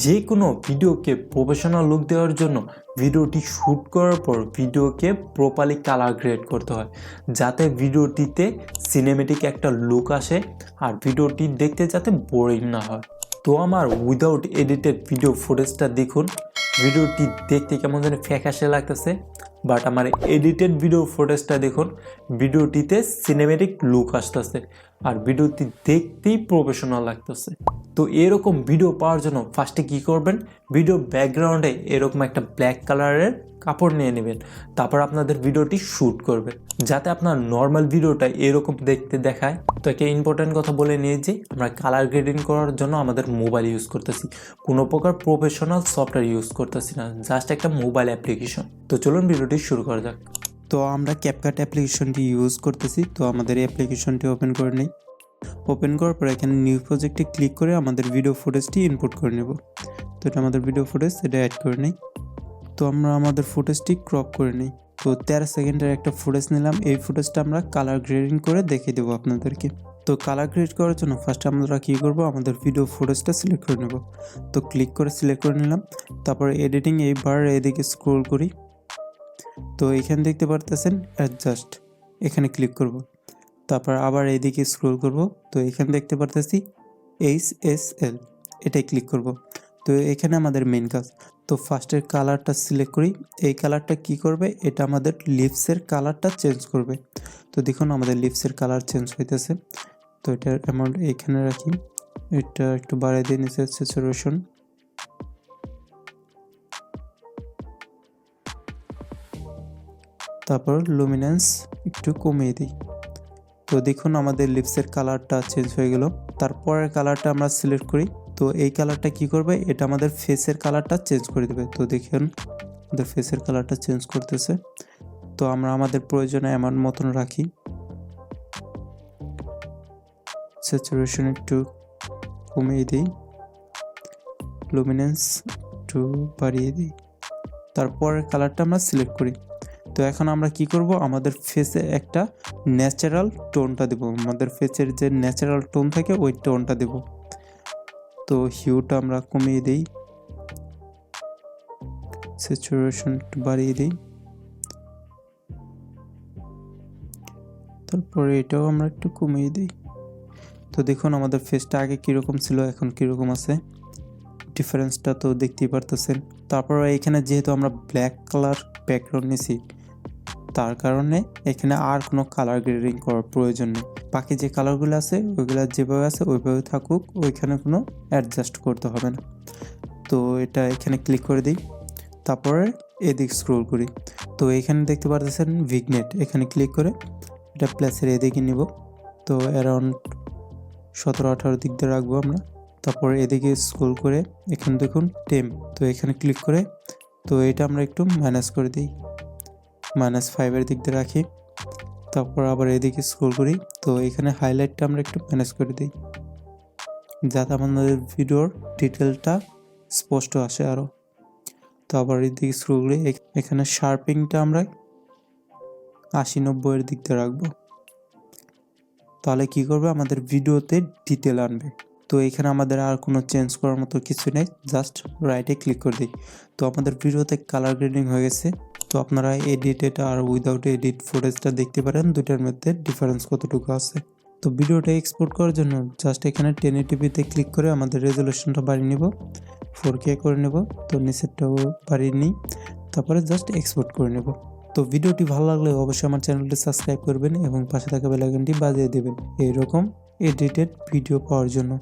যে কোনো ভিডিওকে প্রফেশনাল লুক দেওয়ার জন্য ভিডিওটি শ্যুট করার পর ভিডিওকে প্রপারলি কালার গ্রেড করতে হয়, যাতে ভিডিওটিতে সিনেমেটিক একটা লুক আসে আর ভিডিওটি দেখতে যাতে বোরিং না হয়। তো আমার উইদাউট এডিটেড ভিডিও ফুটেজটা দেখুন, ভিডিওটি দেখতে কেমন যেন ফ্যাকাশে লাগতেছে, বাট আমার এডিটেড ভিডিও ফুটেজটা দেখুন, ভিডিওটিতে সিনেমেটিক লুক আসতেছে আর ভিডিওটি দেখতেই প্রফেশনাল লাগতেছে। তো এরকম ভিডিও পাওয়ার জন্য ফার্স্টে কী করবেন, ভিডিও ব্যাকগ্রাউন্ডে এরকম একটা ব্ল্যাক কালারের কাপড় নিয়ে নেবেন, তারপর আপনাদের ভিডিওটি শ্যুট করবে যাতে আপনার নর্মাল ভিডিওটা এরকম দেখতে দেখায়। তো একটা ইম্পর্টেন্ট কথা বলে নিয়ে যে আমরা কালার গ্রেডিং করার জন্য আমাদের মোবাইল ইউজ করতেছি, কোনো প্রকার প্রফেশনাল সফটওয়্যার ইউজ করতেছি না, জাস্ট একটা মোবাইল অ্যাপ্লিকেশন। তো চলুন ভিডিওটি শুরু করা যাক। তো আমরা ক্যাপকাট অ্যাপ্লিকেশনটি ইউজ করতেছি। তো আমাদের এই অ্যাপ্লিকেশনটি ওপেন করে নিই। ওপেন করার পর এখানে নিউ প্রজেক্টে ক্লিক করে আমাদের ভিডিও ফুটেজটি ইনপুট করে নেব। তো এটা আমাদের ভিডিও ফুটেজ, এটা অ্যাড করে নিই। তো আমরা আমাদের ফুটেজটি ক্রপ করে নিই। তো 13 সেকেন্ডের একটা ফুটেজ নিলাম। এই ফুটেজটা আমরা কালার গ্রেডিং করে দেখিয়ে দেবো আপনাদেরকে। তো কালার গ্রেড করার জন্য ফার্স্ট আমরা কী করব, আমাদের ভিডিও ফুটেজটা সিলেক্ট করে নেব। তো ক্লিক করে সিলেক্ট করে নিলাম। তারপরে এডিটিং এইবার এদিকে স্ক্রোল করি। তো এখানে দেখতে পারতেছেন অ্যাডজাস্ট, এখানে ক্লিক করব। তারপর আবার এইদিকে স্ক্রল করব। তো এখানে দেখতে পারতেছি HSL, এটাই ক্লিক করব। তো এখানে আমাদের মেন কাজ। তো ফার্স্টের কালারটা সিলেক্ট করি। এই কালারটা কি করবে, এটা আমাদের লিপসের কালারটা চেঞ্জ করবে। তো দেখুন আমাদের লিপসের কালার চেঞ্জ হইতেছে। তো এটার অ্যামাউন্ট এখানে রাখি, এটা একটু বাড়িয়ে দিয়ে নিচে স্যাচুরেশন। তারপর লুমিনেন্স একটু কমিয়ে দিই। তো দেখুন আমাদের লিপসের কালারটা চেঞ্জ হয়ে গেল। তারপরের কালারটা আমরা সিলেক্ট করি। তো এই কালারটা কি করবে, এটা আমাদের ফেসের কালারটা চেঞ্জ করে দেবে। তো দেখুন আমাদের ফেসের কালারটা চেঞ্জ করতেছে। তো আমরা আমাদের প্রয়োজনে এমন মতন রাখি, স্যাচুরেশন একটু কমিয়ে দিই, লুমিনেন্স একটু বাড়িয়ে দিই। তারপরের কালারটা আমরা সিলেক্ট করি। তো এখন আমরা কি করব, আমাদের ফেসে একটা ন্যাচারাল টোনটা দেব। আমাদের ফেসের যে ন্যাচারাল টোন থাকে ওই টোনটা দেব। তো হিউটা আমরা কমিয়ে দিই, স্যাচুরেশন একটু বাড়িয়ে দিই। তারপরে এটাও আমরা একটু কমিয়ে দিই। তো দেখুন আমাদের ফেসটা আগে কীরকম ছিল, এখন কীরকম আছে, ডিফারেন্সটা তো দেখতেই পারতেছেন। তারপর এখানে যেহেতু আমরা ব্ল্যাক কালার ব্যাকগ্রাউন্ড নিছি, তার কারণে এখানে আর কোনো কালার গ্রেডিং করার প্রয়োজন নেই। বাকি যে কালারগুলো আছে ওইগুলো যেভাবে আছে ওইভাবে থাকুক, ওইখানে কোনো অ্যাডজাস্ট করতে হবে না। তো এটা এখানে ক্লিক করে দিই। তারপরে এদিক স্ক্রোল করি। তো এখানে দেখতে পারতেছেন ভিগনেট, এখানে ক্লিক করে এটা প্লাসের এদিকে নিব। তো অ্যারাউন্ড 17-18 দিক দিয়ে রাখবো আমরা। তারপরে এদিকে স্ক্রোল করে এখানে দেখুন টেম, তো এখানে ক্লিক করে তো এটা আমরা একটু মাইনাস করে দিই, -5 দিক দিয়ে রাখি। তারপর আবার এদিকে স্ক্রল করি। তো এখানে হাইলাইটটা আমরা একটু ম্যানেজ করে দিই, যাতে আমাদের ভিডিওর ডিটেলটা স্পষ্ট আসে আরও। তো আবার এদিকে স্ক্রল করি, এখানে শার্পিংটা আমরা 80-90 দিক দিয়ে রাখবো। তাহলে কি করবে, আমাদের ভিডিওতে ডিটেল আনবে। তো এখানে আমাদের আর কোনো চেঞ্জ করার মতো কিছু নেই, জাস্ট রাইটে ক্লিক করে দিই। তো আমাদের ভিডিওতে কালার গ্রেডিং হয়ে গেছে। তো আপনারা এডিটেড আর উইদাউট এডিট ফুটেজটা দেখতে পারেন, দুটার মধ্যে ডিফারেন্স কতটুকু আছে। তো ভিডিওটা এক্সপোর্ট করার জন্য জাস্ট এখানে 1080p-তে ক্লিক করে আমাদের রেজলিউশনটা বাড়িয়ে নেব, 4K করে নেব। তো নিচেরটাও বাড়িয়ে নিই, তারপরে জাস্ট এক্সপোর্ট করে নেব। তো ভিডিওটি ভালো লাগলে অবশ্যই আমার চ্যানেলটি সাবস্ক্রাইব করবেন এবং পাশে থাকা বেল আইকনটি বাজিয়ে দেবেন এইরকম এডিটেড ভিডিও পাওয়ার জন্য।